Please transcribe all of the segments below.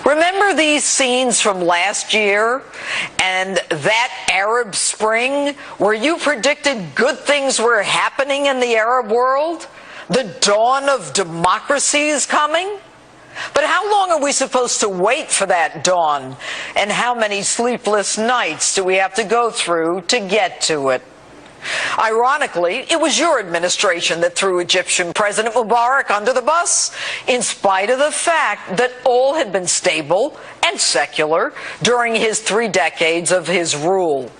Remember these scenes from last year and that Arab Spring where you predicted good things were happening in the Arab world? The dawn of democracy is coming? But how long are we supposed to wait for that dawn? And how many sleepless nights do we have to go through to get to it? Ironically, it was your administration that threw Egyptian President Mubarak under the bus, in spite of the fact that all had been stable and secular during his 3 decades of his rule.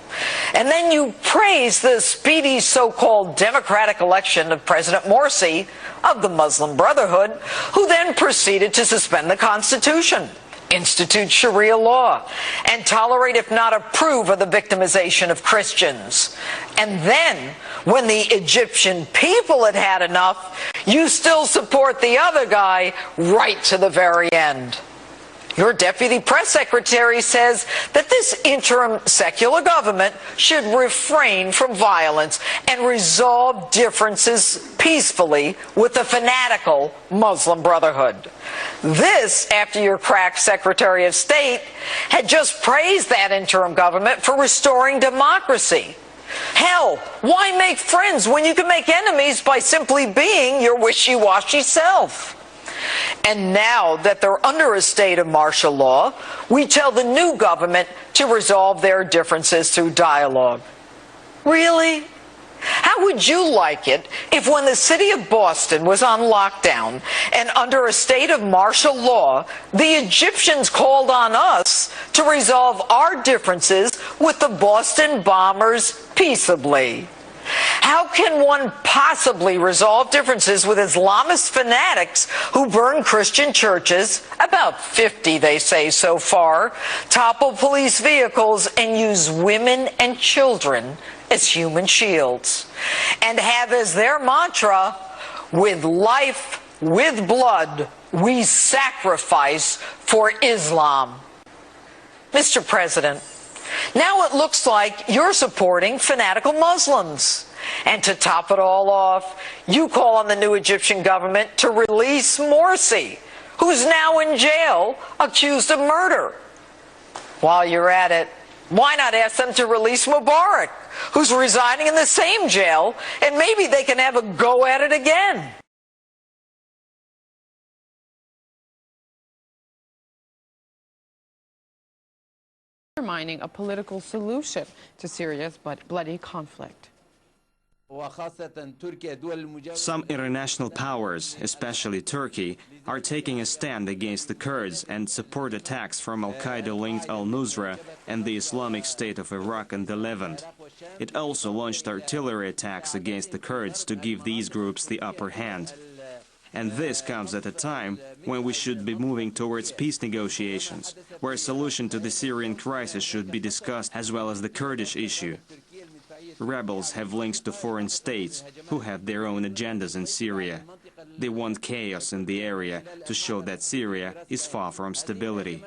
And then you praise the speedy so-called democratic election of President Morsi of the Muslim Brotherhood, who then proceeded to suspend the Constitution, institute Sharia law, and tolerate, if not approve, of the victimization of Christians. And then, when the Egyptian people had had enough, you still support the other guy right to the very end. Your deputy press secretary says that this interim secular government should refrain from violence and resolve differences peacefully with the fanatical Muslim Brotherhood. This after your crack Secretary of State had just praised that interim government for restoring democracy. Hell, why make friends when you can make enemies by simply being your wishy-washy self? And now that they're under a state of martial law, we tell the new government to resolve their differences through dialogue. Really? How would you like it if when the city of Boston was on lockdown and under a state of martial law, the Egyptians called on us to resolve our differences with the Boston bombers peaceably? How can one possibly resolve differences with Islamist fanatics who burn Christian churches, about 50 they say so far, topple police vehicles and use women and children as human shields, and have as their mantra, with life, with blood, we sacrifice for Islam? Mr. President, now it looks like you're supporting fanatical Muslims. And to top it all off, you call on the new Egyptian government to release Morsi, who's now in jail, accused of murder. While you're at it, why not ask them to release Mubarak, who's residing in the same jail, and maybe they can have a go at it again? Undermining a political solution to Syria's bloody conflict. Some international powers, especially Turkey, are taking a stand against the Kurds and support attacks from Al-Qaeda-linked al-Nusra and the Islamic State of Iraq and the Levant. It also launched artillery attacks against the Kurds to give these groups the upper hand. And this comes at a time when we should be moving towards peace negotiations, where a solution to the Syrian crisis should be discussed, as well as the Kurdish issue. Rebels have links to foreign states who have their own agendas in Syria. They want chaos in the area to show that Syria is far from stability.